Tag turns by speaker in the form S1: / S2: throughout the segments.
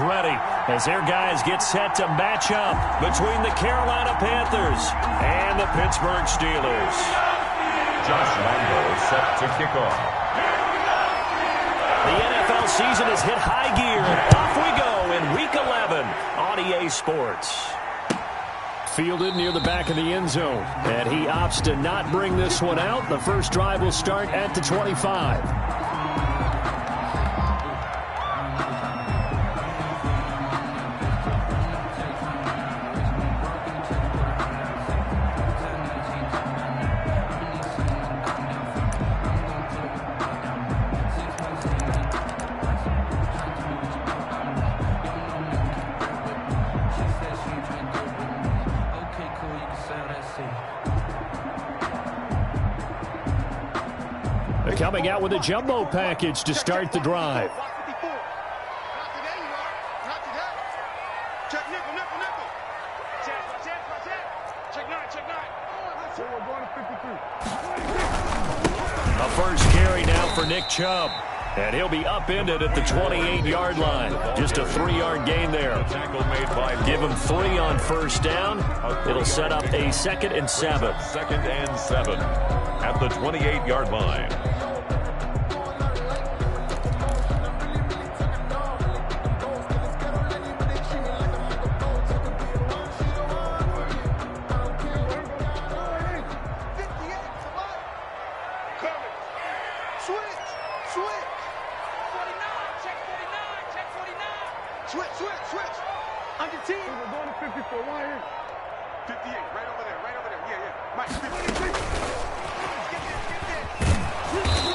S1: ready as their guys get set to match up between the Carolina Panthers and the Pittsburgh Steelers.
S2: Josh Lambo set to kick off.
S1: The NFL season has hit high gear. Off we go in Week 11 on EA Sports. Fielded near the back of the end zone, and he opts to not bring this one out. The first drive will start at the 25. Coming out with a jumbo package to start the drive. A first carry now for Nick Chubb. And he'll be upended at the 28-yard line. Just a 3-yard gain there. Give him 3 on first down. It'll set up a 2nd and 7.
S2: 2nd and 7 at the 28-yard line.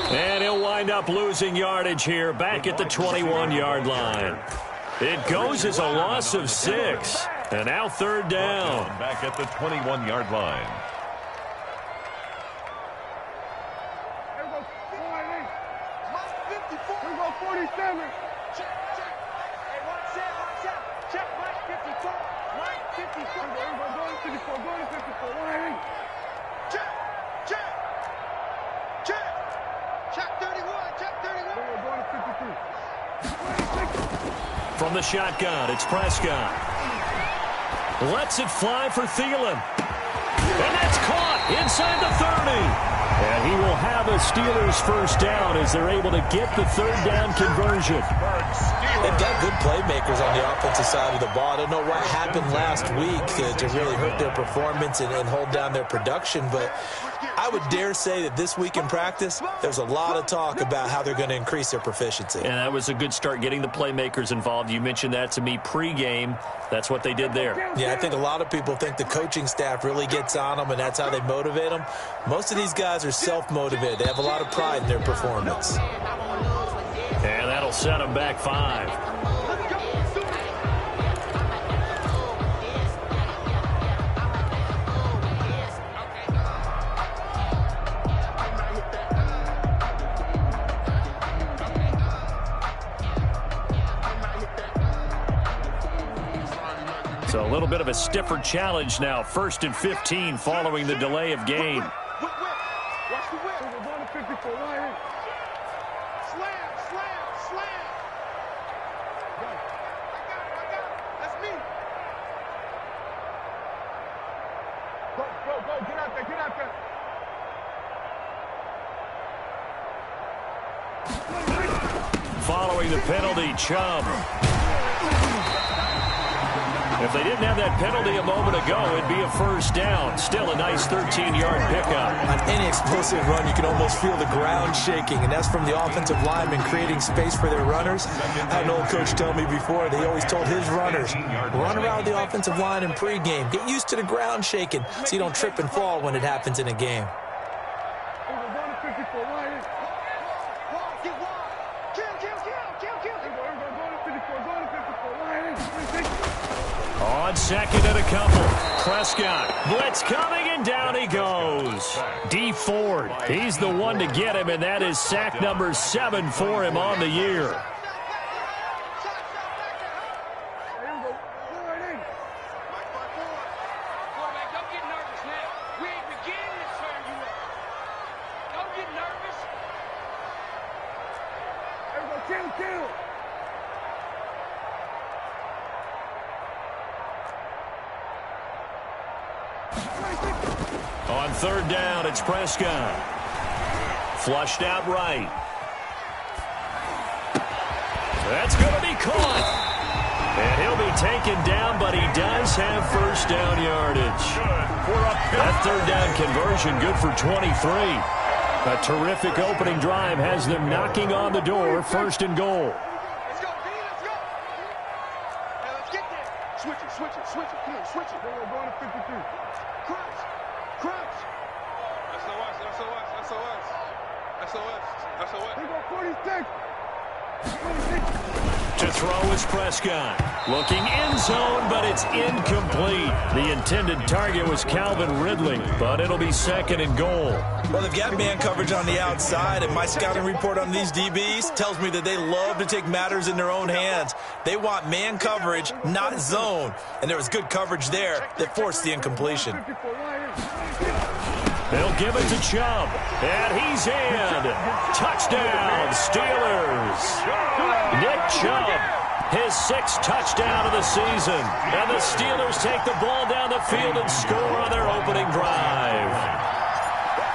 S1: And he'll wind up losing yardage here back at the 21-yard line. It goes as a loss of 6. And now 3rd down.
S2: Back at the 21-yard line.
S1: From the shotgun, it's Prescott. Lets it fly for Thielen. And that's caught inside the 30. And he will have a Steelers first down as they're able to get the 3rd down conversion.
S3: They've got good playmakers on the offensive side of the ball. I don't know what happened last week to really hurt their performance and hold down their production, but I would dare say that this week in practice, there's a lot of talk about how they're going to increase their proficiency.
S1: And that was a good start, getting the playmakers involved. You mentioned that to me pregame. That's what they did there.
S3: Yeah, I think a lot of people think the coaching staff really gets on them, and that's how they motivate them. Most of these guys are self-motivated. They have a lot of pride in their performance.
S1: And that'll set them back 5. So a little bit of a stiffer challenge now. 1st and 15 following the delay of game. Following the penalty, Chubb. If they didn't have that penalty a moment ago, it'd be a first down. Still a nice 13-yard pickup.
S3: On any explosive run, you can almost feel the ground shaking, and that's from the offensive linemen creating space for their runners. I had an old coach tell me before, they always told his runners, run around the offensive line in pregame. Get used to the ground shaking so you don't trip and fall when it happens in a game.
S1: On 2nd and a couple. Prescott. Blitz coming, and down he goes. D. Ford. He's the one to get him, and that is sack number 7 for him on the year. On third down, it's Prescott. Flushed out right. That's going to be caught. And he'll be taken down, but he does have first down yardage. That third down conversion good for 23. A terrific opening drive has them knocking on the door, first and goal.
S4: Let's go, D, let's go. Hey, let's get there. Switch it, switch it, switch it. Come on, switch it. We're going to 53. Crunch, crunch. SOS, SOS, SOS. SOS, SOS. We go 46.
S1: To throw is Prescott. Looking end zone, but it's incomplete. The intended target was Calvin Ridley, but it'll be second and goal.
S3: Well, they've got man coverage on the outside, and my scouting report on these DBs tells me that they love to take matters in their own hands. They want man coverage, not zone. And there was good coverage there that forced the incompletion.
S1: They'll give it to Chubb, and he's in. Touchdown, Steelers. Nick Chubb, his 6th touchdown of the season. And the Steelers take the ball down the field and score on their opening drive.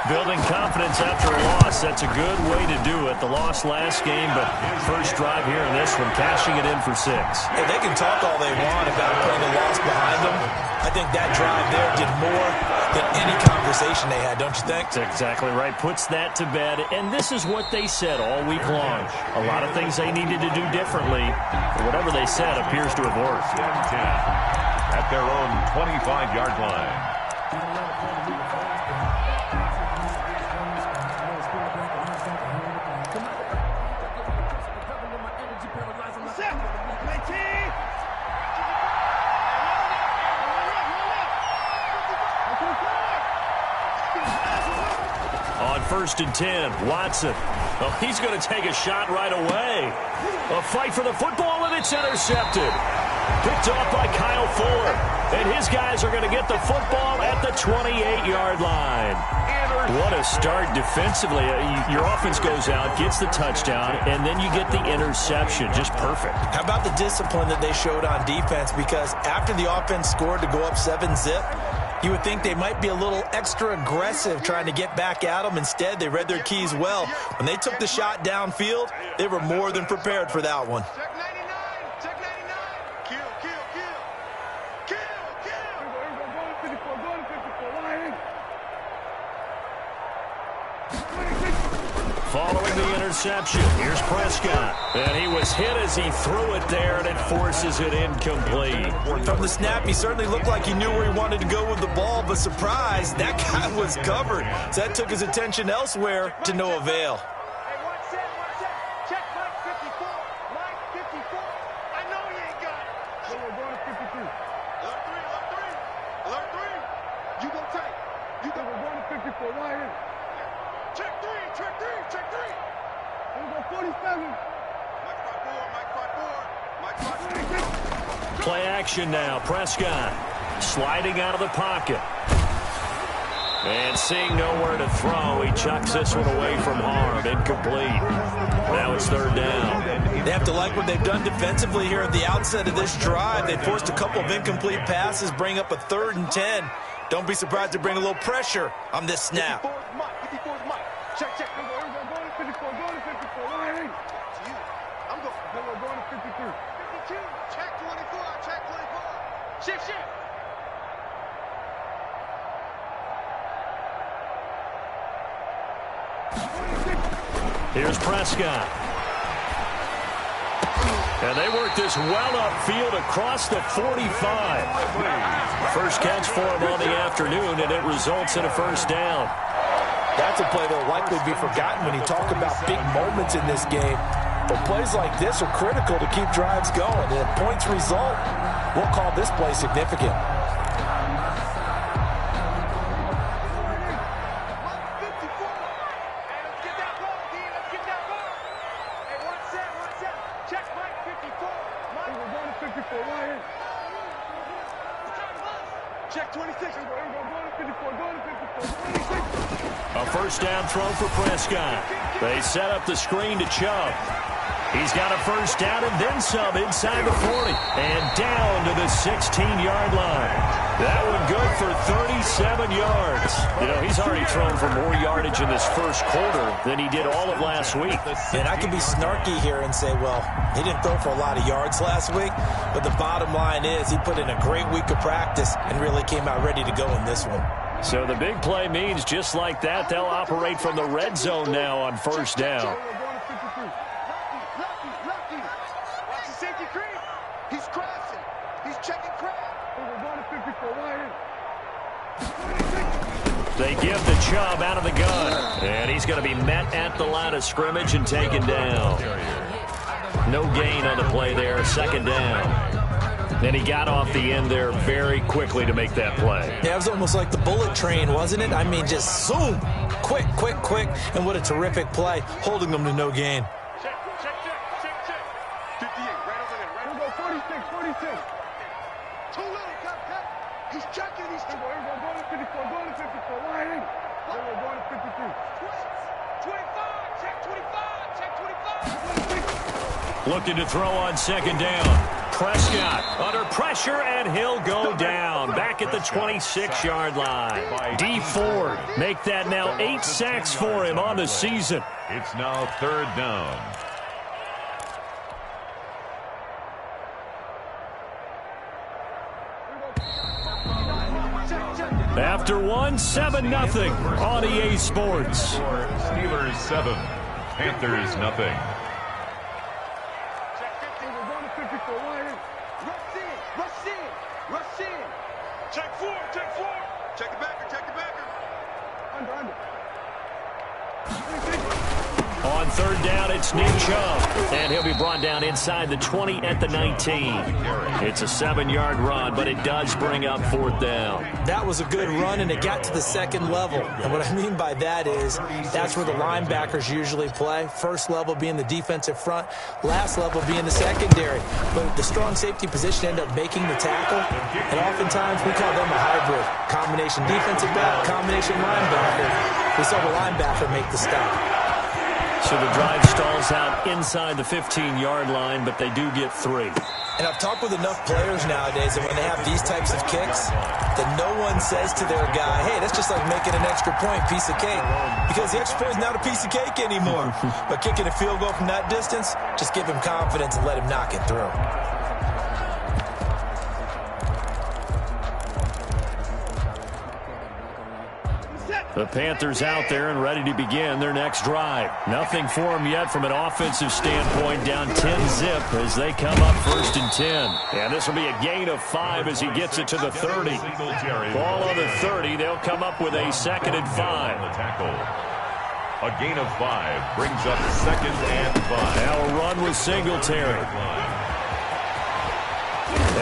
S1: Building confidence after a loss, that's a good way to do it. The loss last game, but first drive here in this one, cashing it in for 6.
S3: Hey, they can talk all they want about putting the loss behind them. I think that drive there did more than any conversation they had, don't you think?
S1: That's exactly right. Puts that to bed. And this is what they said all week long. A lot of things they needed to do differently. But whatever they said appears to have worked.
S2: At their own 25-yard line.
S1: First and 10, Watson. Oh, he's going to take a shot right away. A fight for the football, and it's intercepted. Picked off by Kyle Fuller. And his guys are going to get the football at the 28-yard line. What a start defensively. Your offense goes out, gets the touchdown, and then you get the interception. Just perfect.
S3: How about the discipline that they showed on defense? Because after the offense scored to go up 7-zip, you would think they might be a little extra aggressive trying to get back at them. Instead, they read their keys well. When they took the shot downfield, they were more than prepared for that one.
S4: Check 99, check 99. Kill, kill, kill. Kill, kill. Go to 54.
S1: Following the interception, here's Prescott. And he was hit as he threw it there, and it forces it incomplete.
S3: From the snap, he certainly looked like he knew where he wanted to go with the ball, but surprise, that guy was covered. So that took his attention elsewhere to no avail.
S4: Hey, one set. Check Mike 54. Mike 54. I know he ain't got it. So we're going to 53. Alert 3. You go tight. We're going to 54. Right here. Check 3. Check 3. We're going 47. Mike 54.
S1: Play action now. Prescott sliding out of the pocket. And seeing nowhere to throw, he chucks this one away from harm. Incomplete. Now it's third down.
S3: They have to like what they've done defensively here at the outset of this drive. They forced a couple of incomplete passes, bring up a 3rd and 10. Don't be surprised to bring a little pressure on this snap.
S4: 54 is Mike. Check. We're going to 54. Going to 54. Right here. To you. I'm going. We're going to 53. 52. Check 24. Check 24. Shift.
S1: Here's Prescott. And they work this well upfield across the 45. First catch for him on the afternoon, and it results in a first down.
S3: That's a play that will likely be forgotten when you talk about big moments in this game. But plays like this are critical to keep drives going. And if points result, we'll call this play significant.
S4: Check 26.
S1: A first down throw for Prescott. They set up the screen to Chubb. He's got a first down and then some inside the 40. And down to the 16-yard line. That one good for 37 yards. You know, he's already thrown for more yardage in this first quarter than he did all of last week.
S3: And I can be snarky here and say, well, he didn't throw for a lot of yards last week, but the bottom line is he put in a great week of practice and really came out ready to go in this one.
S1: So the big play means just like that, they'll operate from the red zone now on first down.
S4: Watch the safety creep. He's crossing. He's checking crap.
S1: They give the Chubb out of the gun. And he's going to be met at the line of scrimmage and taken down. No gain on the play there, second down. And he got off the end there very quickly to make that play.
S3: Yeah, it was almost like the bullet train, wasn't it? I mean, just zoom. Quick, quick, quick. And what a terrific play, holding them to no gain.
S4: Check. 58, right over there. Right over there. 46. Too little, cut. He's checking. He's checking. Going to 54. Going to 54. Line in. Going to 53. 25. Check 25. Check 25.
S1: Looking to throw on second down. Prescott under pressure, and he'll go down. Back at the 26-yard line. D. Ford make that now 8 sacks for him on the season.
S2: It's now third down.
S1: After one, 7-0 on EA Sports.
S2: Steelers 7, Panthers nothing.
S4: Rush in. Check four. Check the backer. Under.
S1: On third down, it's Nick Chubb. And he'll be brought down inside the 20 at the 19. It's a 7-yard run, but it does bring up fourth down.
S3: That was a good run, and it got to the second level. And what I mean by that is that's where the linebackers usually play. First level being the defensive front, last level being the secondary. But the strong safety position ended up making the tackle, and oftentimes we call them a hybrid. Combination defensive back, combination linebacker. We saw the linebacker make the stop.
S1: So the drive stalls out inside the 15-yard line, but they do get 3.
S3: And I've talked with enough players nowadays that when they have these types of kicks, that no one says to their guy, hey, that's just like making an extra point, piece of cake. Because the extra point is not a piece of cake anymore. But kicking a field goal from that distance, just give him confidence and let him knock it through.
S1: The Panthers out there and ready to begin their next drive. Nothing for them yet from an offensive standpoint. Down 10-zip as they come up 1st and 10. And this will be a gain of 5 as he gets it to the 30. Ball on the 30. They'll come up with a 2nd and 5.
S2: A gain of 5 brings up 2nd and 5.
S1: Now a run with Singletary.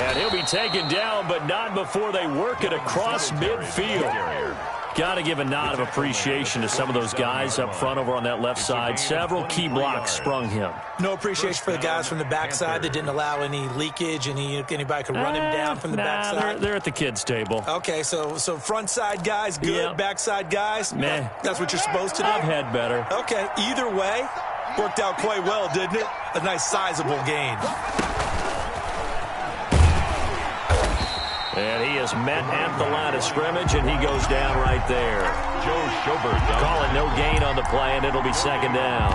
S1: And he'll be taken down, but not before they work it across midfield. Got to give a nod of appreciation to some of those guys up front over on that left side. Several key blocks sprung him.
S3: No appreciation for the guys from the backside that didn't allow any leakage, and anybody could run him down from the backside.
S1: They're at the kids' table.
S3: Okay, so front side guys, good. Yep. Backside guys,
S1: meh.
S3: That's what you're supposed to do?
S1: I've had better.
S3: Okay, either way, worked out quite well, didn't it? A nice sizable gain.
S1: And he is met at the line of scrimmage, and he goes down right there.
S2: Joe Schobert
S1: calling no gain on the play, and it'll be 2nd down.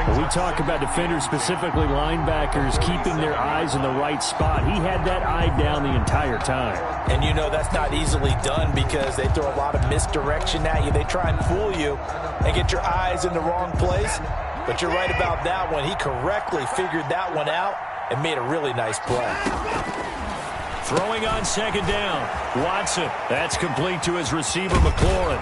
S1: When we talk about defenders, specifically linebackers, keeping their eyes in the right spot, he had that eye down the entire time.
S3: And you know that's not easily done because they throw a lot of misdirection at you. They try and fool you and get your eyes in the wrong place. But you're right about that one. He correctly figured that one out and made a really nice play.
S1: Throwing on 2nd down. Watson. That's complete to his receiver, McLaurin.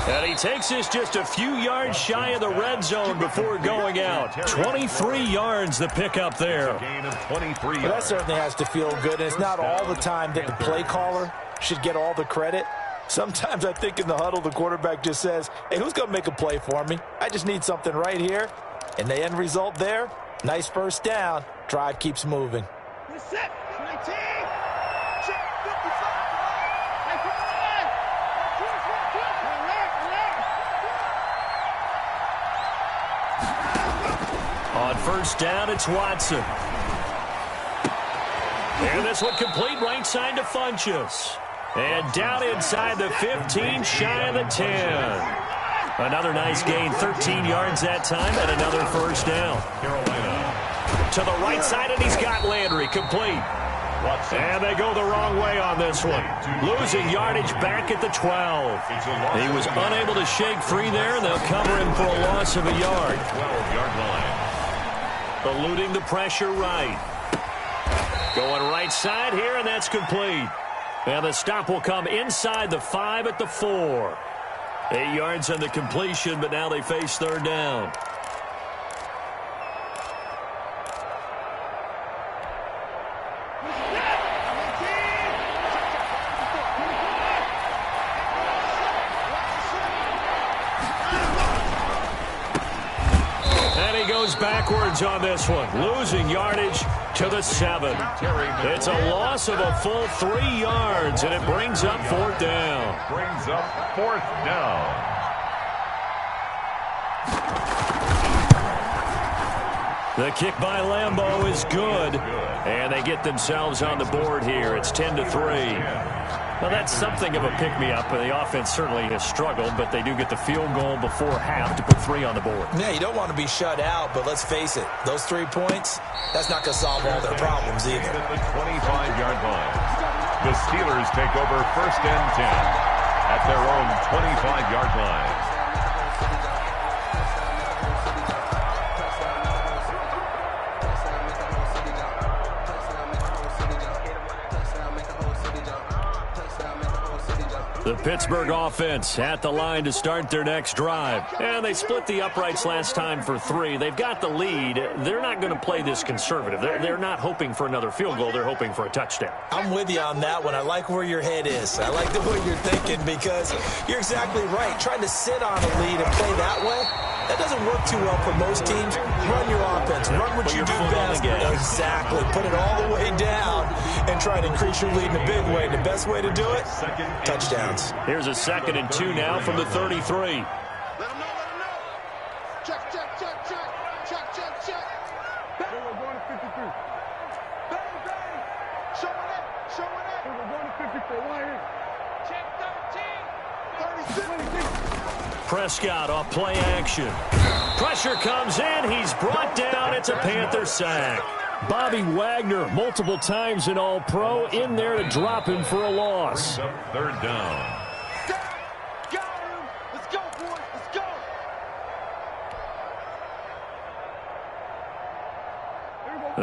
S1: And he takes this just a few yards shy of the red zone before going out. 23 yards the pickup there.
S2: Gain of 23 yards.
S3: Well, that certainly has to feel good. And it's not all the time that the play caller should get all the credit. Sometimes I think in the huddle, the quarterback just says, hey, who's going to make a play for me? I just need something right here. And the end result there, nice first down. Drive keeps moving.
S4: Set. 19.
S1: On first down, it's Watson. And this one complete right side to Funchess. And down inside the 15, shy of the 10. Another nice gain, 13 yards that time, and another first down.
S2: Carolina.
S1: To the right side, and he's got Landry complete. And they go the wrong way on this one. Losing yardage back at the 12. He was unable to shake free there, and they'll cover him for a loss of a yard.
S2: 12-yard line.
S1: Eluding the pressure right. Going right side here, and that's complete. And the stop will come inside the 5 at the 4. 8 yards on the completion, but now they face third down. Backwards on this one, losing yardage to the 7. It's a loss of a full 3 yards, and it brings up fourth down.
S2: Brings up fourth down.
S1: The kick by Lambeau is good, and they get themselves on the board here. It's 10-3. Well, that's something of a pick-me-up. The offense certainly has struggled, but they do get the field goal before half to put 3 on the board.
S3: Yeah, you don't want to be shut out, but let's face it, those 3 points, that's not going to solve all their problems either.
S2: At the 25-yard line. The Steelers take over first and 10 at their own 25-yard line.
S1: The Pittsburgh offense at the line to start their next drive. And they split the uprights last time for 3. They've got the lead. They're not going to play this conservative. They're not hoping for another field goal. They're hoping for a touchdown.
S3: I'm with you on that one. I like where your head is. I like the way you're thinking because you're exactly right. Trying to sit on a lead and play that way, that doesn't work too well for most teams. Run your offense. Run what you do best. Exactly. Put it all the way down and try to increase your lead in a big way. The best way to do it, touchdowns.
S1: Here's a 2nd and 2 now from the 33.
S4: Let him know. Check. Bang. We're going to 53. Bang. Showing it. We're going to 54. Right here. Check 13. 36.
S1: Prescott off play action. Pressure comes in. He's brought down. It's a Panther sack. Bobby Wagner, multiple times in All-Pro, in there to drop him for a loss.
S2: Third down.
S4: Got him. Let's go, boys. Let's go.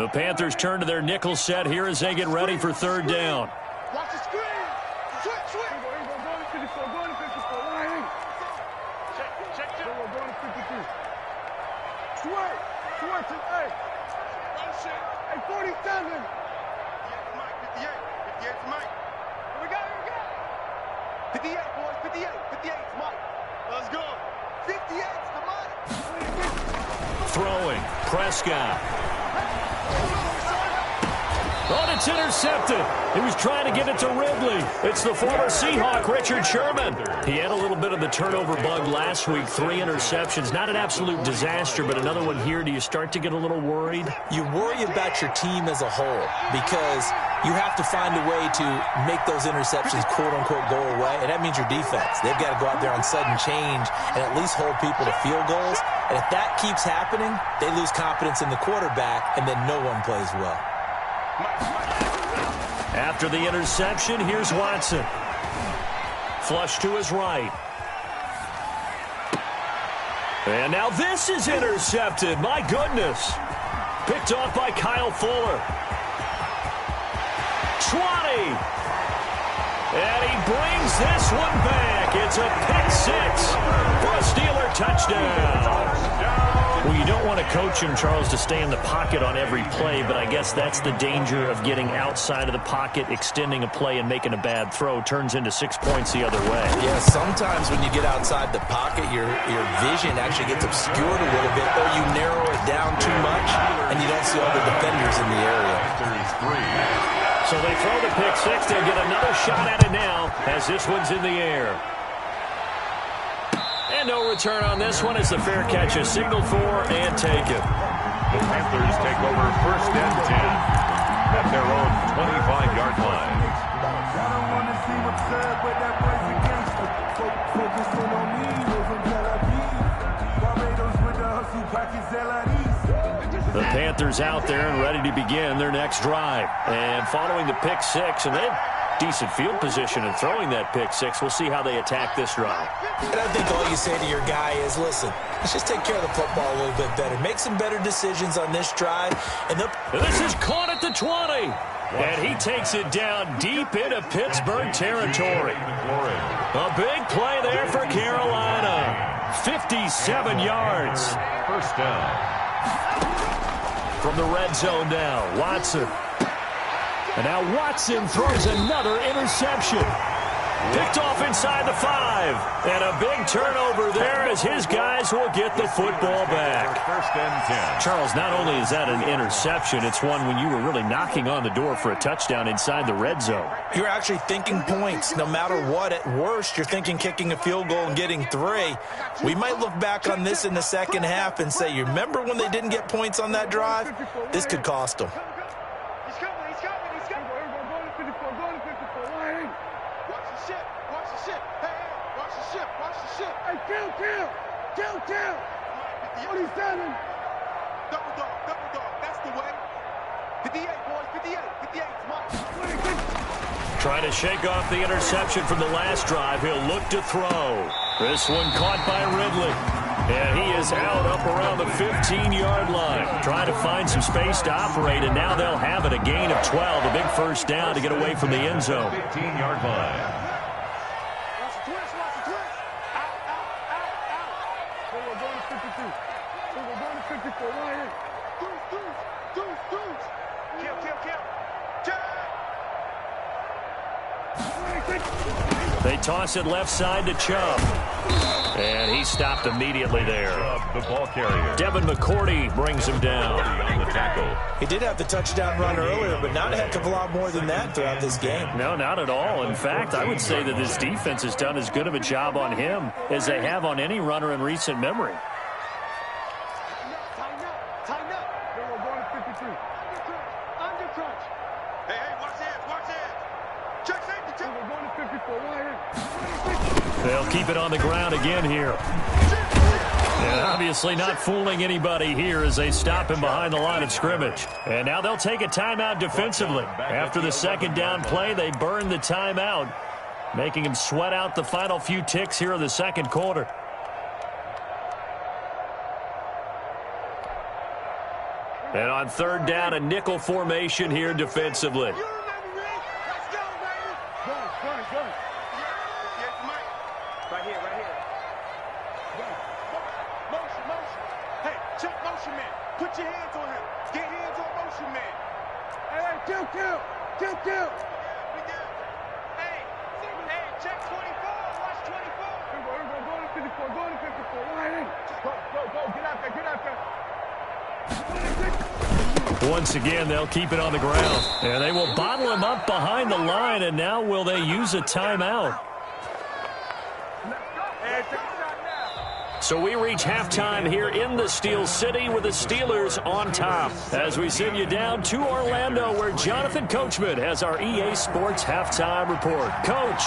S1: The Panthers turn to their nickel set here as they get ready for third down.
S4: Watch the screen. Switch. We're going to 54. Going to 54. Right here. Check. We're going to 53. Switch. Hey. Hey, 47. 58 to Mike. We got it. 58, boys. 58 to Mike. Let's go. 58 to Mike.
S1: Throwing. Prescott. Oh, it's intercepted. He was trying to get it to Ridley. It's the former Seahawk, Richard Sherman. He had a little bit of the turnover bug last week. 3 interceptions. Not an absolute disaster, but another one here. Do you start to get a little worried?
S3: You worry about your team as a whole because you have to find a way to make those interceptions, quote-unquote, go away, and that means your defense. They've got to go out there on sudden change and at least hold people to field goals. And if that keeps happening, they lose confidence in the quarterback, and then no one plays well.
S1: After the interception, here's Watson. Flush to his right. And now this is intercepted. My goodness. Picked off by Kyle Fuller. 20. And he brings this one back. It's a pick 6 for a Steeler touchdown. Well, you don't want to coach him, Charles, to stay in the pocket on every play, but I guess that's the danger of getting outside of the pocket, extending a play, and making a bad throw. Turns into 6 points the other way.
S3: Yeah, sometimes when you get outside the pocket, your vision actually gets obscured a little bit, or you narrow it down too much, and you don't see all the defenders in the area.
S1: So they throw the pick 6. They'll get another shot at it now as this one's in the air. And no return on this one as the fair catch is signaled for and taken.
S2: The Panthers take over first and 10 at their own
S1: Panthers out there and ready to begin their next drive. And following the pick six, and they have decent field position in throwing that pick six. We'll see how they attack this drive.
S3: And I think all you say to your guy is, listen, let's just take care of the football a little bit better. Make some better decisions on this drive. And
S1: this is caught at the 20. And he takes it down deep into Pittsburgh territory. A big play there for Carolina. 57 yards.
S2: First down.
S1: From the red zone now, Watson. And now Watson throws another interception. Picked off inside the 5. And a big turnover there as his guys will get the football back.
S2: First and 10.
S1: Charles, not only is that an interception, it's one when you were really knocking on the door for a touchdown inside the red zone.
S3: You're actually thinking points. No matter what, at worst, you're thinking kicking a field goal and getting 3. We might look back on this in the second half and say, you remember when they didn't get points on that drive? This could cost them.
S4: Down. 47. Double dog. That's the way. 58, boys. 58.
S1: Trying to shake off the interception from the last drive. He'll look to throw. This one caught by Ridley. And he is out up around the 15-yard line. Trying to find some space to operate, and now they'll have it. A gain of 12. A big first down to get away from the end zone.
S2: 15-yard line.
S1: They toss it left side to Chubb. And he stopped immediately there.
S2: Chubb, the ball carrier.
S1: Devin McCourty brings him down.
S2: On the tackle.
S3: He did have the touchdown run earlier, but not a heck of a lot more than that throughout this game.
S1: No, not at all. In fact, I would say that this defense has done as good of a job on him as they have on any runner in recent memory.
S4: Tighten up. We're going to 53. Under crunch. Hey, watch this. Check safety. We're going to 54.
S1: They'll keep it on the ground again here. And obviously not fooling anybody here as they stop him behind the line of scrimmage. And now they'll take a timeout defensively. After the second down play, they burn the timeout, making him sweat out the final few ticks here in the second quarter. And on third down, a nickel formation here defensively.
S4: Right here. Motion. Hey, check motion man. Put your hands on him. Get hands on motion man. Hey, kill. Hey, check 24. Watch 24. Go to 54. Go. Get out there.
S1: Once again, they'll keep it on the ground. And they will bottle him up behind the line, and now will they use a timeout? So we reach halftime here in the Steel City with the Steelers on top. As we send you down to Orlando, where Jonathan Coachman has our EA Sports halftime report. Coach.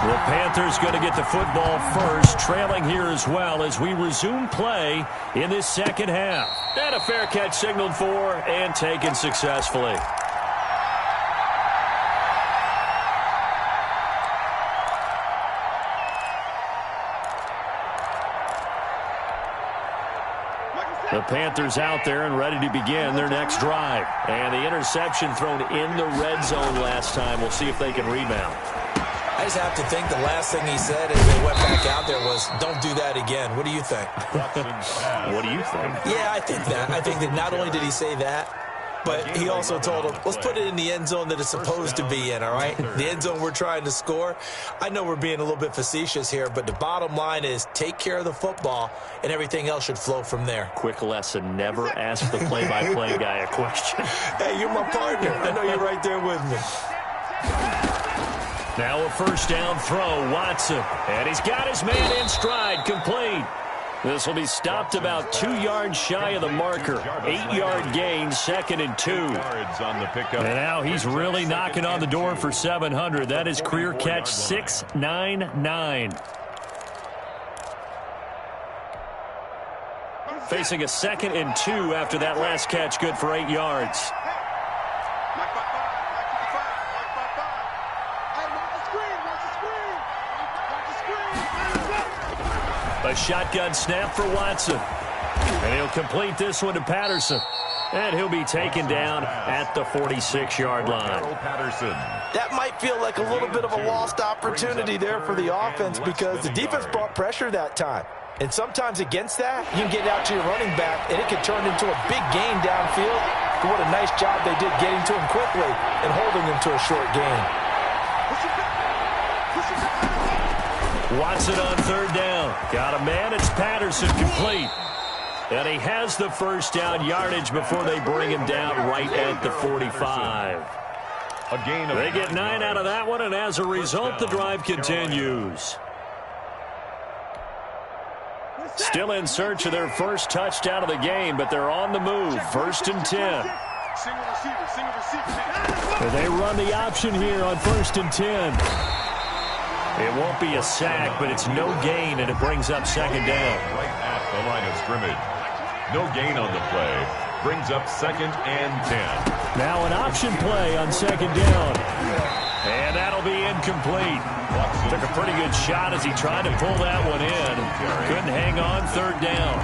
S1: The Panthers going to get the football first, trailing here as well as we resume play in this second half. And a fair catch signaled for and taken successfully. The Panthers out there and ready to begin their next drive. And the interception thrown in the red zone last time. We'll see if they can rebound.
S3: I just have to think the last thing he said as they went back out there was, don't do that again. What do you think?
S1: What do you think?
S3: Yeah, I think that. I think that not only did he say that, but he also told him, let's put it in the end zone that it's supposed to be in, all right? The end zone we're trying to score. I know we're being a little bit facetious here, but the bottom line is take care of the football, and everything else should flow from there.
S1: Quick lesson, never ask the play-by-play guy a question.
S3: Hey, you're my partner. I know you're right there with me.
S1: Now a first down throw, Watson. And he's got his man in stride, complete. This will be stopped about 2 yards shy of the marker. 8-yard gain, 2nd and 2. And now he's really knocking on the door for 700. That is career catch 699. Facing a 2nd and 2 after that last catch, good for 8 yards. A shotgun snap for Watson. And he'll complete this one to Patterson. And he'll be taken down at the 46-yard line.
S3: That might feel like a little bit of a lost opportunity there for the offense because the defense brought pressure that time. And sometimes against that, you can get out to your running back, and it can turn into a big gain downfield. But what a nice job they did getting to him quickly and holding him to a short gain.
S1: Watson on 3rd down. Got a man. It's Patterson, complete. And he has the first down yardage before they bring him down right at the 45.
S2: A gain of
S1: they get 9 out of that one, and as a result, the drive continues. Still in search of their first touchdown of the game, but they're on the move. 1st and 10. They run the option here on 1st and 10. It won't be a sack, but it's no gain, and it brings up 2nd down.
S2: Right at the line of scrimmage. No gain on the play. Brings up 2nd and 10.
S1: Now an option play on 2nd down. And that'll be incomplete. Took a pretty good shot as he tried to pull that one in. Couldn't hang on 3rd down.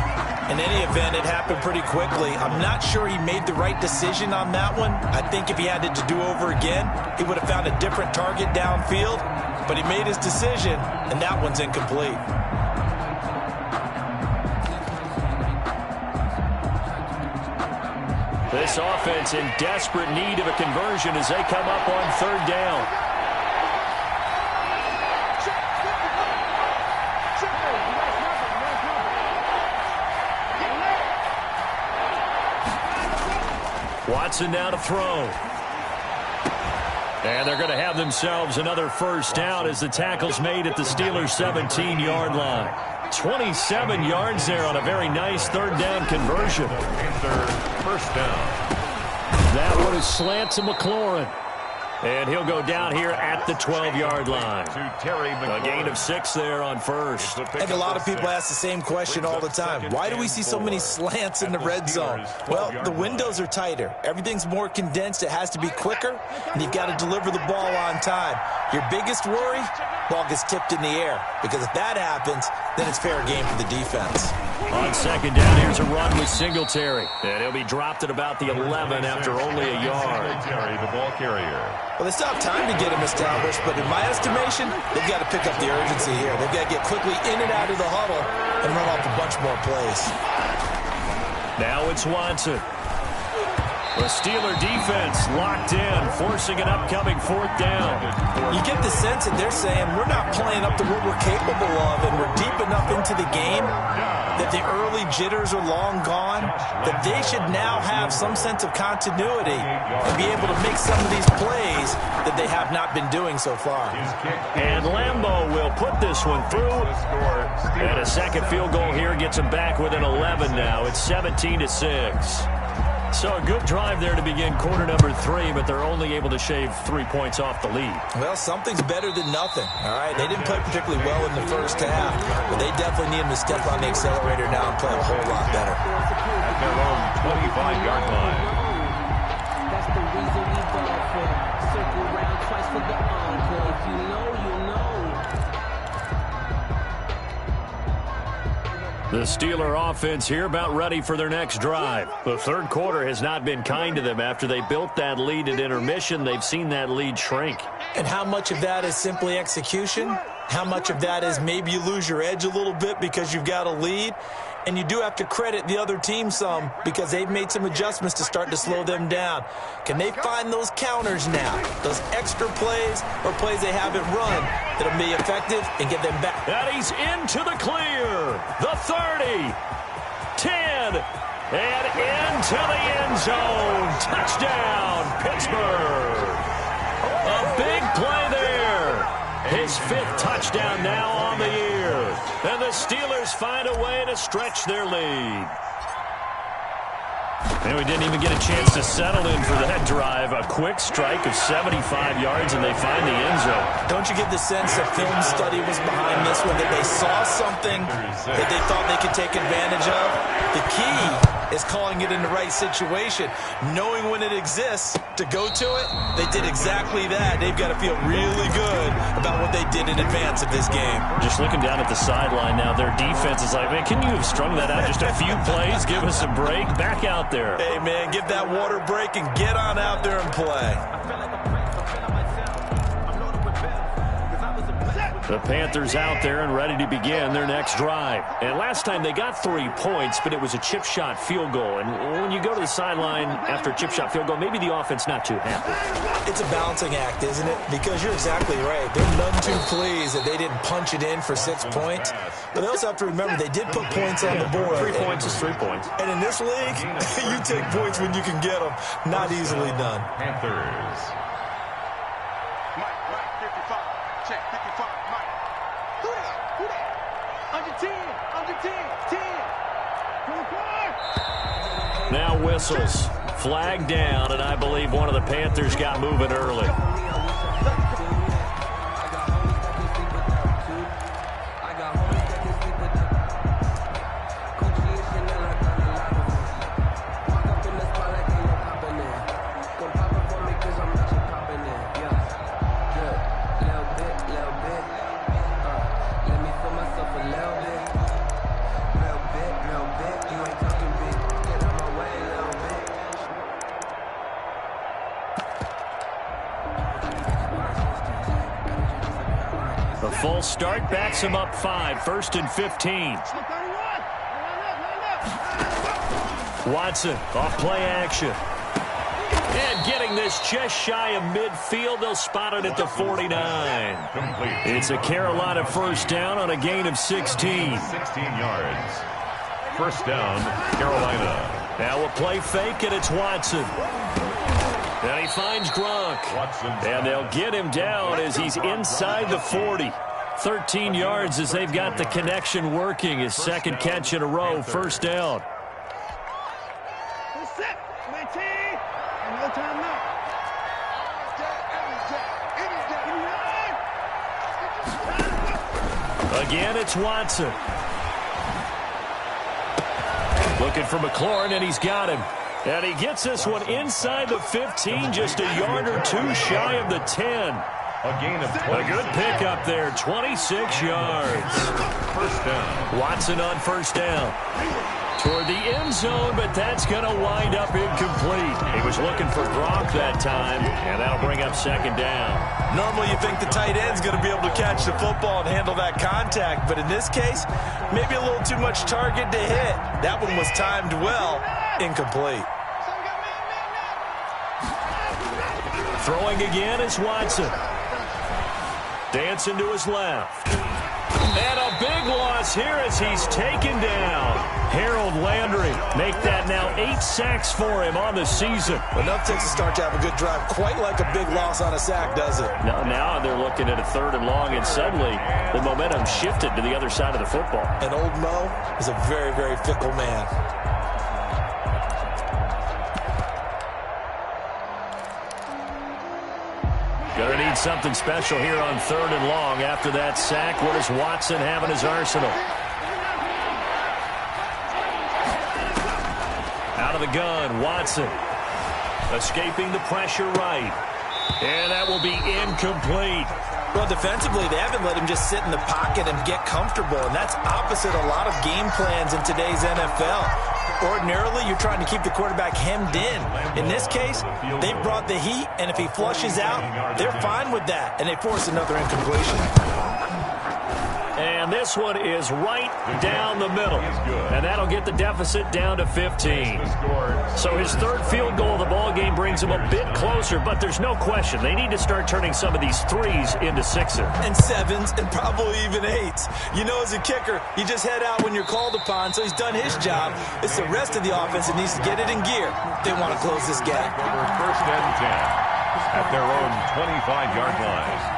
S3: In any event, it happened pretty quickly. I'm not sure he made the right decision on that one. I think if he had it to do over again, he would have found a different target downfield. But he made his decision, and that one's incomplete.
S1: This offense in desperate need of a conversion as they come up on 3rd down. Watson now to throw. And they're going to have themselves another first down as the tackle's made at the Steelers' 17-yard line. 27 yards there on a very nice 3rd down conversion.
S2: First down.
S1: That one is slant to McLaurin. And he'll go down here at the 12-yard line. A gain of 6 there on 1st.
S3: I think a lot of people ask the same question all the time. Why do we see so many slants in the red zone? Well, the windows are tighter. Everything's more condensed. It has to be quicker, and you've got to deliver the ball on time. Your biggest worry? Ball gets tipped in the air. Because if that happens, then it's fair game for the defense.
S1: On 2nd down, here's a run with Singletary. And he'll be dropped at about the 11 after only a yard.
S2: The ball carrier.
S3: Well, they still have time to get him established, but in my estimation, they've got to pick up the urgency here. They've got to get quickly in and out of the huddle and run off a bunch more plays.
S1: Now it's Watson. The Steeler defense locked in, forcing an upcoming 4th down.
S3: You get the sense that they're saying we're not playing up to what we're capable of, and we're deep enough into the game that the early jitters are long gone, that they should now have some sense of continuity and be able to make some of these plays that they have not been doing so far.
S1: And Lambeau will put this one through. And a second field goal here gets them back within 11 now. It's 17-6. So a good drive there to begin quarter number 3, but they're only able to shave 3 points off the lead.
S3: Well, something's better than nothing, all right? They didn't play particularly well in the first half, but they definitely need them to step on the accelerator now and play a whole lot better.
S2: At their own 25-yard line.
S5: That's the reason we go for circle round twice for the encore. If you know, you know.
S1: The Steeler offense here about ready for their next drive. The 3rd quarter has not been kind to them. After they built that lead at intermission, they've seen that lead shrink.
S3: And how much of that is simply execution? How much of that is maybe you lose your edge a little bit because you've got a lead? And you do have to credit the other team some because they've made some adjustments to start to slow them down. Can they find those counters now, those extra plays or plays they haven't run that'll be effective and get them back?
S1: And he's into the clear. The 30, 10, and into the end zone. Touchdown, Pittsburgh. A big play there. His 5th touchdown now on the year. And the Steelers find a way to stretch their lead. And we didn't even get a chance to settle in for that drive, a quick strike of 75 yards, and they find the end zone.
S3: Don't you get the sense that film study was behind this one, that they saw something that they thought they could take advantage of? The key is calling it in the right situation, knowing when it exists to go to it. They did exactly that. They've got to feel really good about what they did in advance of this game.
S1: Just looking down at the sideline now, their defense is like, man, can you have strung that out just a few plays? Give us a break. Back out there.
S3: Hey, man, give that water break and get on out there and play.
S1: The Panthers out there and ready to begin their next drive. And last time they got 3 points, but it was a chip shot field goal. And when you go to the sideline after a chip shot field goal, maybe the offense not too happy.
S3: It's a balancing act, isn't it? Because you're exactly right. They're none too pleased that they didn't punch it in for 6 points. But they also have to remember they did put points on the board.
S1: 3 points is 3 points.
S3: And in this league, you take points when you can get them. Not easily done.
S2: Panthers.
S4: Mike, 55. Check, 55. Mike. Who that? Under 10. 10.
S1: Now whistles. Flag down, and I believe one of the Panthers got moving early. The full start backs him up 5, 1st and 15. Watson off play action. And getting this just shy of midfield. They'll spot it at the 49. It's a Carolina first down on a gain of 16.
S2: 16 yards. First down, Carolina.
S1: Now a play fake, and it's Watson. And he finds Gronk. And they'll get him down as he's inside the 40. 13 yards as they've got the connection working. His second catch in a row, first down. Again, it's Watson. Looking for McLaurin, and he's got him. And he gets this one inside the 15, just a yard or two shy of the 10.
S2: A gain of 20.
S1: A good pickup there, 26 yards.
S2: First down.
S1: Watson on first down. Toward the end zone, but that's going to wind up incomplete. He was looking for Gronk that time, and that'll bring up second down.
S3: Normally you think the tight end's going to be able to catch the football and handle that contact, but in this case, maybe a little too much target to hit. That one was timed well. Incomplete.
S1: Throwing again is Watson. Dancing to his left. And a big loss here as he's taken down. Harold Landry make that now 8 sacks for him on the season.
S3: Enough takes a start to have a good drive. Quite like a big loss on a sack, does it?
S1: Now they're looking at a 3rd and long, and suddenly the momentum shifted to the other side of the football.
S3: And old Mo is a very, very fickle man.
S1: Going to need something special here on 3rd and long. After that sack, what does Watson have in his arsenal? Out of the gun, Watson. Escaping the pressure right. And that will be incomplete.
S3: Well, defensively, they haven't let him just sit in the pocket and get comfortable, and that's opposite a lot of game plans in today's NFL. Ordinarily, you're trying to keep the quarterback hemmed in. In this case, they brought the heat, and if he flushes out, they're fine with that, and they force another incompletion.
S1: And this one is right down the middle. And that'll get the deficit down to 15. So his 3rd field goal of the ball game brings him a bit closer, but there's no question they need to start turning some of these 3s into 6s.
S3: And 7s, and probably even 8s. You know, as a kicker, you just head out when you're called upon, so he's done his job. It's the rest of the offense that needs to get it in gear if they want to close this gap.
S2: First and 10 at their own 25-yard line.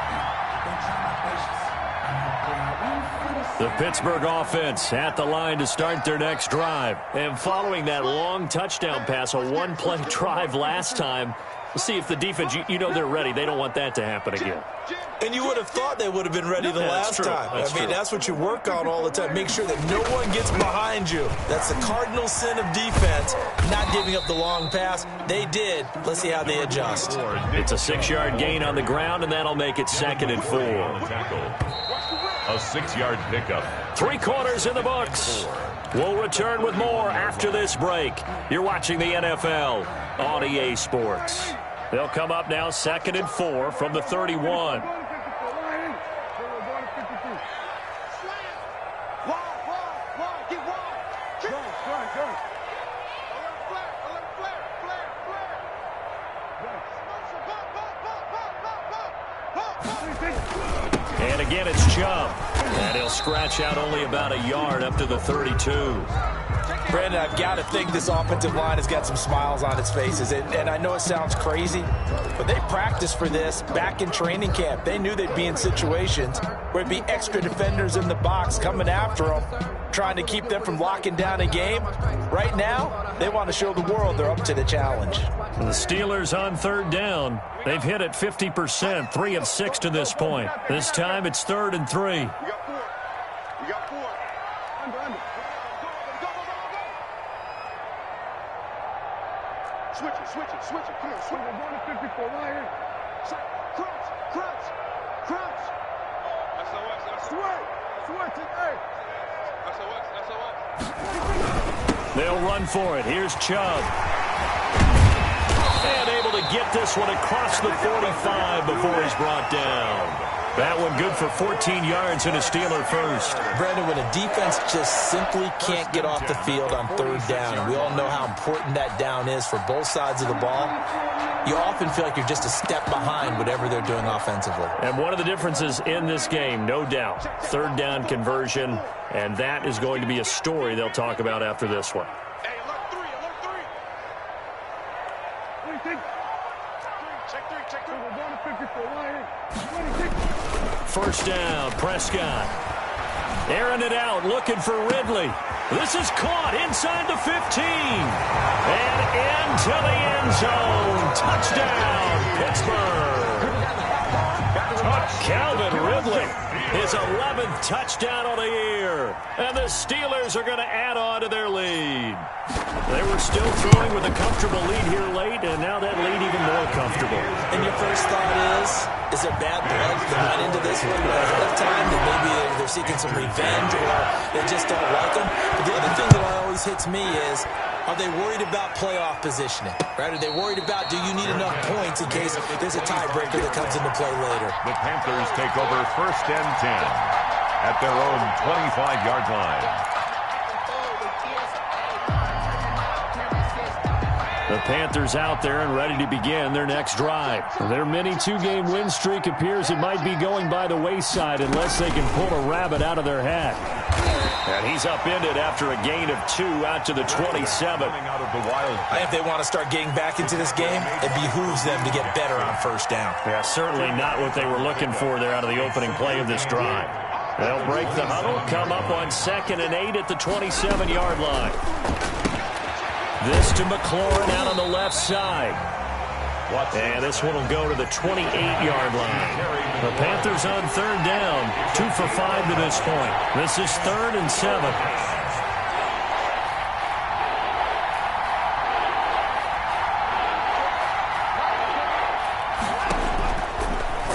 S1: The Pittsburgh offense at the line to start their next drive. And following that long touchdown pass, a 1-play drive last time, See if the defense, you know they're ready. They don't want that to happen again.
S3: And you would have thought they would have been ready the last time. I mean, that's what you work on all the time. Make sure that no one gets behind you. That's the cardinal sin of defense, not giving up the long pass. They did. Let's see how they adjust.
S1: It's a 6-yard gain on the ground, and that'll make it 2nd and 4.
S2: A 6-yard pickup.
S1: 3 quarters in the books. We'll return with more after this break. You're watching the NFL on EA Sports. They'll come up now 2nd and 4 from the 31. And again, it's Chubb. And he'll scratch out only about a yard up to the 32.
S3: Brandon, I've got to think this offensive line has got some smiles on its faces. And I know it sounds crazy, but they practiced for this back in training camp. They knew they'd be in situations where it'd be extra defenders in the box coming after them, trying to keep them from locking down a game. Right now, they want to show the world they're up to the challenge.
S1: The Steelers on 3rd down. They've hit it 50%, 3 of 6 to this point. This time it's 3rd and 3.
S4: We got 4. Under. Switch it. Come on, switch it. We're going to 54 right here. Crunch. SOS. Switch it, hey. SOS.
S1: They'll run for it. Here's Chubb. And able to get this one across the 45 before he's brought down. That one good for 14 yards and a Steeler first.
S3: Brandon, when a defense just simply can't get off the field on 3rd down, and we all know how important that down is for both sides of the ball, you often feel like you're just a step behind whatever they're doing offensively.
S1: And one of the differences in this game, no doubt, 3rd down conversion, and that is going to be a story they'll talk about after this one.
S4: Hey, alert 3. What do you think? Check 3. We're going to 54 right here.
S1: First down, Prescott. Airing it out, looking for Ridley. This is caught inside the 15. And into the end zone. Touchdown, Pittsburgh. Calvin Ridley, his 11th touchdown of the year. And the Steelers are going to add on to their lead. They were still throwing with a comfortable lead here late, and now that lead even more comfortable.
S3: And your first thought is there bad blood that went into this one ahead of time? That maybe they're seeking some revenge or they just don't like them? But the other thing that always hits me is, are they worried about playoff positioning? Right? Are they worried about, do you need enough points in case there's a tiebreaker that comes into play later?
S2: The Panthers take over 1st and 10 at their own 25-yard line.
S1: The Panthers out there and ready to begin their next drive. Their mini 2-game win streak appears it might be going by the wayside unless they can pull a rabbit out of their hat. And he's upended after a gain of 2 out to the 27.
S3: If they want to start getting back into this game, it behooves them to get better on 1st down.
S1: Yeah, certainly not what they were looking for there out of the opening play of this drive. They'll break the huddle, come up on 2nd and 8 at the 27-yard line. This to McLaurin out on the left side. And this one will go to the 28-yard line. The Panthers on 3rd down, 2 for 5 to this point. This is 3rd and 7.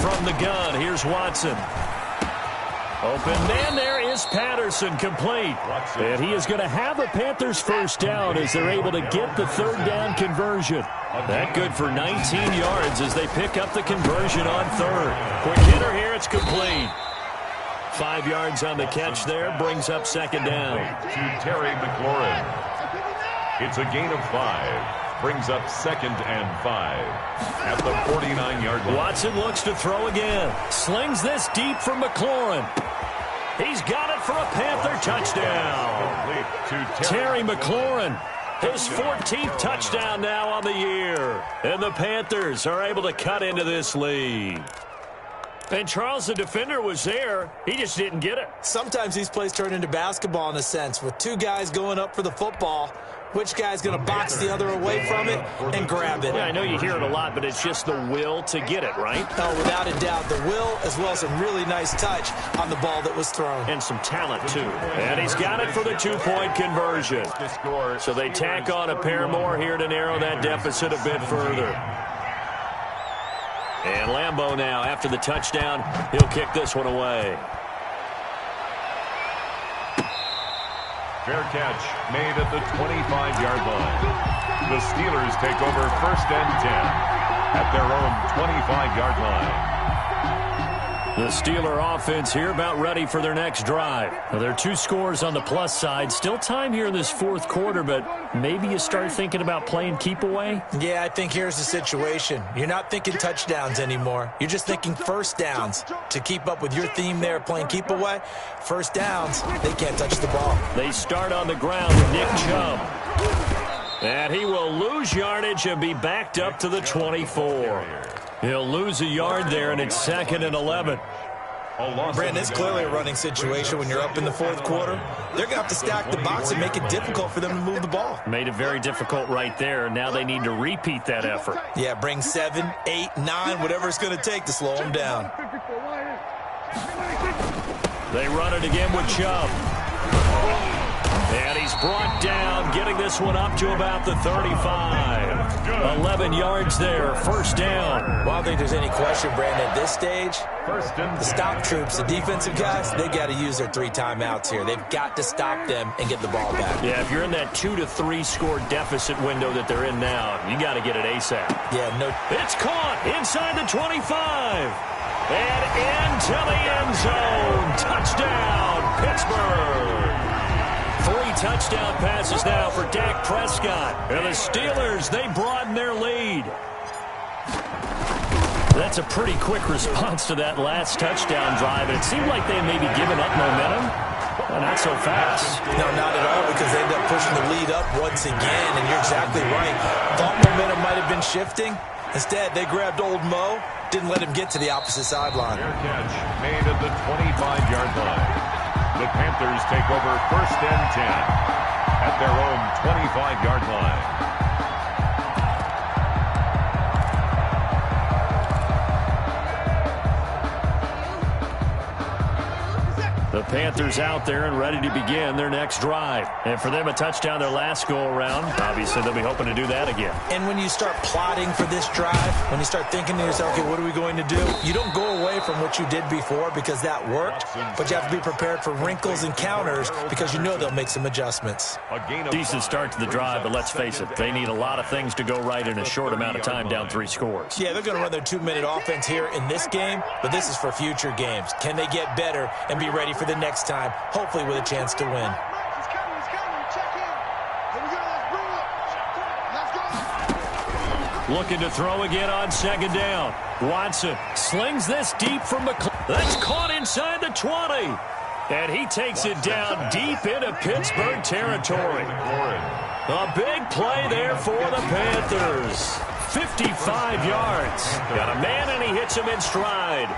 S1: From the gun, here's Watson. Open man, there is Patterson, complete. And he is going to have a Panthers first down as they're able to get the 3rd down conversion. That good for 19 yards as they pick up the conversion on 3rd. Quick hitter here, it's complete. 5 yards on the catch there, brings up 2nd down.
S2: To Terry McLaurin. It's a gain of 5. Brings up 2nd and 5 at the 49-yard line.
S1: Watson looks to throw again. Slings this deep from McLaurin. He's got it for a Panther touchdown. Terry McLaurin, his 14th touchdown now on the year. And the Panthers are able to cut into this lead. And Charles, the defender, was there. He just didn't get it.
S3: Sometimes these plays turn into basketball in a sense, with 2 guys going up for the football. Which guy's going to box the other away from it and grab it?
S1: Yeah, I know you hear it a lot, but it's just the will to get it, right?
S3: Oh, without a doubt, the will as well as some really nice touch on the ball that was thrown.
S1: And some talent, too. And he's got it for the two-point conversion. So they tack on a pair more here to narrow that deficit a bit further. And Lambeau now, after the touchdown, he'll kick this one away.
S2: Fair catch made at the 25-yard line. The Steelers take over 1st and 10 at their own 25-yard line.
S1: The Steeler offense here about ready for their next drive. Now, there are 2 scores on the plus side. Still time here in this 4th quarter, but maybe you start thinking about playing keep away?
S3: Yeah, I think here's the situation. You're not thinking touchdowns anymore. You're just thinking first downs. To keep up with your theme there, playing keep away, first downs, they can't touch the ball.
S1: They start on the ground with Nick Chubb. And he will lose yardage and be backed up to the 24. He'll lose a yard there, and it's 2nd and 11.
S3: Brandon, it's clearly a running situation when you're up in the 4th quarter. They're going to have to stack the box and make it difficult for them to move the ball.
S1: Made it very difficult right there. Now they need to repeat that effort.
S3: Yeah, bring 7, 8, 9, whatever it's going to take to slow them down.
S1: They run it again with Chubb. And he's brought down, getting this one up to about the 35. 11 yards there, first down.
S3: Well, I don't think there's any question, Brandon, at this stage, the stop troops, the defensive guys, they got to use their 3 timeouts here. They've got to stop them and get the ball back.
S1: Yeah, if you're in that 2 to 3 score deficit window that they're in now, you got to get it ASAP.
S3: Yeah, no.
S1: It's caught inside the 25. And into the end zone. Touchdown, Pittsburgh. 3 touchdown passes now for Dak Prescott. And the Steelers, they broaden their lead. That's a pretty quick response to that last touchdown drive. And it seemed like they had maybe given up momentum. Not so fast.
S3: No, not at all, because they end up pushing the lead up once again. And you're exactly right. Thought momentum might have been shifting. Instead, they grabbed old Mo, didn't let him get to the opposite sideline.
S2: Fair catch made at the 25-yard line. The Panthers take over 1st and 10 at their own 25-yard line.
S1: The Panthers out there and ready to begin their next drive. And for them, a touchdown their last go-around. Obviously, they'll be hoping to do that again.
S3: And when you start plotting for this drive, when you start thinking to yourself, okay, what are we going to do? You don't go away from what you did before because that worked, but you have to be prepared for wrinkles and counters because you know they'll make some adjustments.
S1: Decent start to the drive, but let's face it, they need a lot of things to go right in a short amount of time down 3 scores.
S3: Yeah, they're going to run their 2-minute offense here in this game, but this is for future games. Can they get better and be ready for the next time, hopefully with a chance to win?
S1: Looking to throw again on 2nd down. Watson slings this deep from McClellan. That's caught inside the 20. And he takes it down deep into Pittsburgh territory. A big play there for the Panthers. 55 yards. Got a man and he hits him in stride.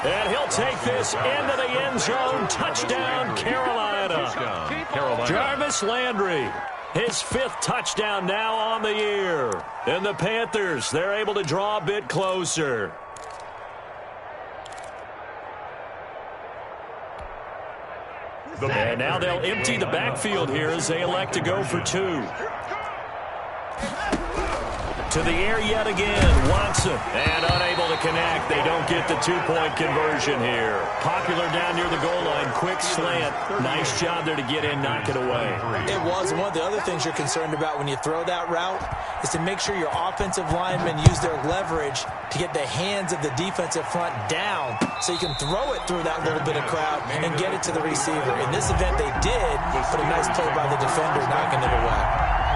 S1: And he'll take this into the end zone. Touchdown, Carolina. Jarvis Landry, his 5th touchdown now on the year. And the Panthers, they're able to draw a bit closer. And now they'll empty the backfield here as they elect to go for 2. To the air yet again, Watson. And unable to connect. They don't get the 2-point conversion here. Popular down near the goal line. Quick slant. Nice job there to get in, knock it away.
S3: It was. And one of the other things you're concerned about when you throw that route is to make sure your offensive linemen use their leverage to get the hands of the defensive front down so you can throw it through that little bit of crowd and get it to the receiver. In this event, they did, but a nice play by the defender knocking it away.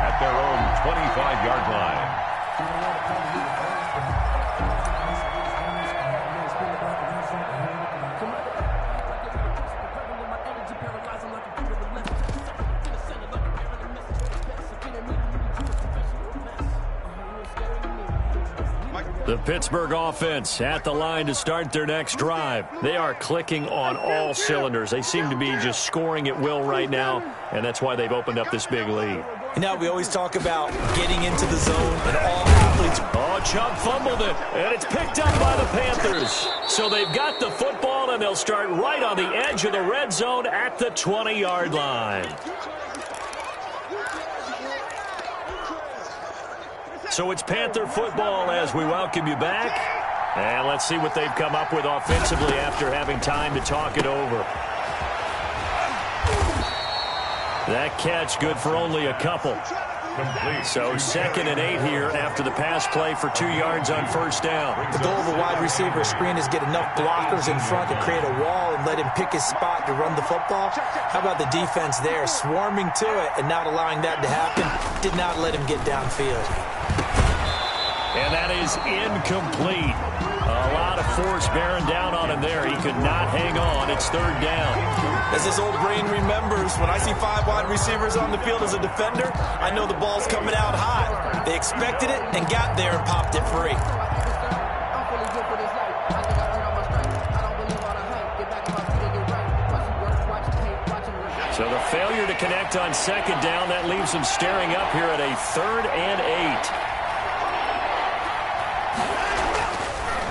S2: At their own 25-yard line.
S1: The Pittsburgh offense at the line to start their next drive. They are clicking on all cylinders. They seem to be just scoring at will right now, and that's why they've opened up this big lead.
S3: Now we always talk about getting into the zone, and all athletes.
S1: Oh, Chubb fumbled it, and it's picked up by the Panthers. So they've got the football, and they'll start right on the edge of the red zone at the 20-yard line. So it's Panther football as we welcome you back. And let's see what they've come up with offensively after having time to talk it over. That catch good for only a couple. So 2nd and 8 here after the pass play for 2 yards on first down.
S3: The goal of a wide receiver screen is get enough blockers in front to create a wall and let him pick his spot to run the football. How about the defense there, swarming to it and not allowing that to happen? Did not let him get downfield.
S1: And that is incomplete. A lot of force bearing down on him there. He could not hang on. It's 3rd down.
S3: As this old brain remembers, when I see 5 wide receivers on the field as a defender, I know the ball's coming out hot. They expected it and got there and popped it free.
S1: So the failure to connect on 2nd down, that leaves him staring up here at a 3rd and 8.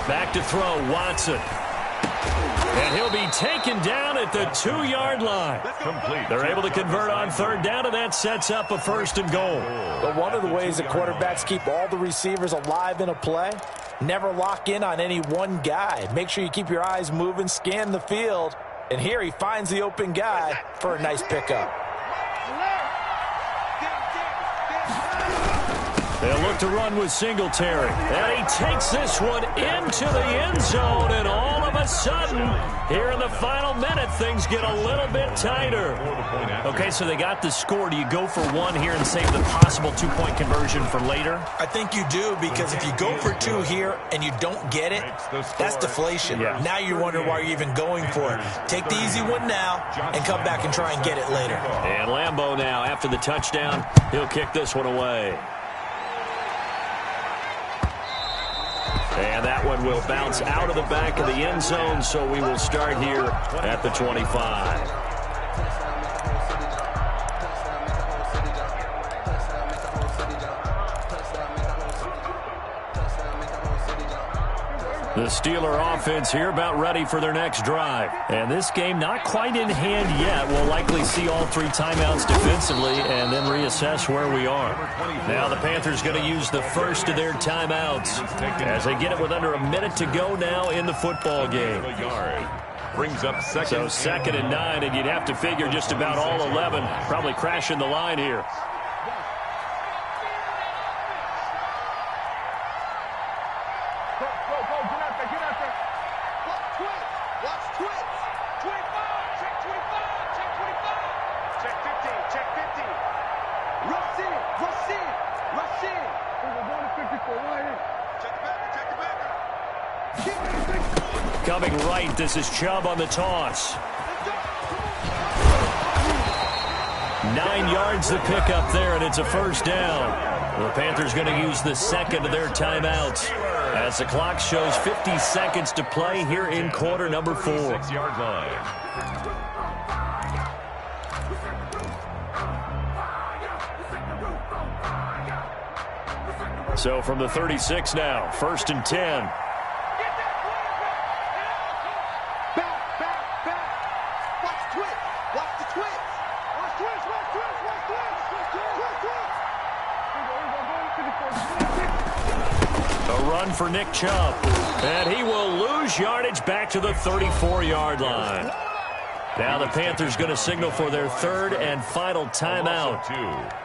S1: Back to throw, Watson. And he'll be taken down at the 2-yard line.
S2: Complete.
S1: They're able to convert on 3rd down, and that sets up a 1st and goal.
S3: But one of the ways that quarterbacks keep all the receivers alive in a play, never lock in on any one guy. Make sure you keep your eyes moving, scan the field. And here he finds the open guy for a nice pickup.
S1: They'll look to run with Singletary. And he takes this one into the end zone. And all of a sudden, here in the final minute, things get a little bit tighter. Okay, so they got the score. Do you go for 1 here and save the possible 2-point conversion for later?
S3: I think you do, because if you go for 2 here and you don't get it, that's deflation.
S1: Yeah.
S3: Now you wonder why you're even going for it. Take the easy one now and come back and try and get it later.
S1: And Lambeau now, after the touchdown, he'll kick this one away. And that one will bounce out of the back of the end zone, so we will start here at the 25. The Steeler offense here about ready for their next drive. And this game not quite in hand yet. We'll likely see all 3 timeouts defensively and then reassess where we are. Now the Panthers going to use the first of their timeouts as they get it with under a minute to go now in the football game.
S2: Brings up 2nd.
S1: So 2nd and 9, and you'd have to figure just about all 11 probably crashing the line here. Coming right, this is Chubb on the toss. 9 yards to pick up there, and it's a 1st down. The Panthers going to use the 2nd of their timeouts as the clock shows 50 seconds to play here in quarter number 4.
S2: 6-yard line.
S1: So from the 36 now, 1st and 10. For Nick Chubb, and he will lose yardage back to the 34-yard line. Now the Panthers going to signal for their 3rd and final timeout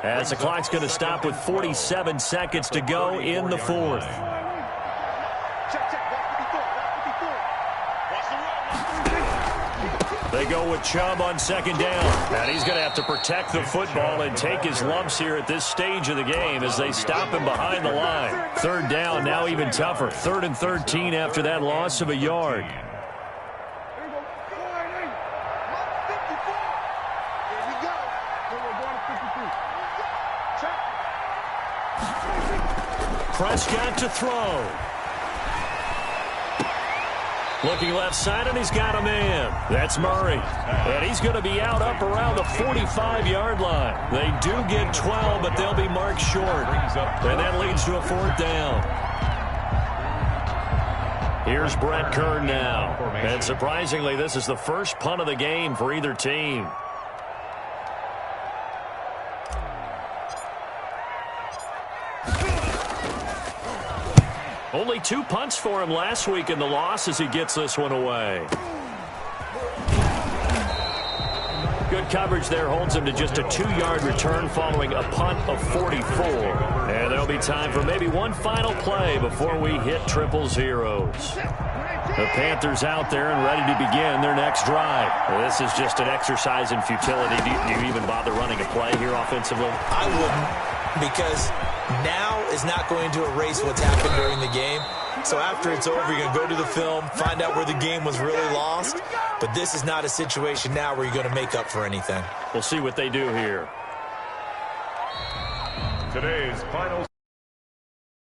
S1: as the clock's going to stop with 47 seconds to go in the 4th. They go with Chubb on 2nd down. And he's going to have to protect the football and take his lumps here at this stage of the game as they stop him behind the line. 3rd down, now even tougher. 3rd and 13 after that loss of a yard. Prescott to throw. Looking left side, and he's got a man. That's Murray. And he's going to be out up around the 45-yard line. They do get 12, but they'll be marked short. And that leads to a 4th down. Here's Brett Kern now. And surprisingly, this is the first punt of the game for either team. Only 2 punts for him last week in the loss as he gets this one away. Good coverage there holds him to just a 2-yard return following a punt of 44. And there'll be time for maybe one final play before we hit 000. The Panthers out there and ready to begin their next drive. This is just an exercise in futility. Do you even bother running a play here offensively?
S3: I wouldn't, because now is not going to erase what's happened during the game. So after it's over, you're going to go to the film, find out where the game was really lost. But this is not a situation now where you're going to make up for anything.
S1: We'll see what they do here.
S2: Today's final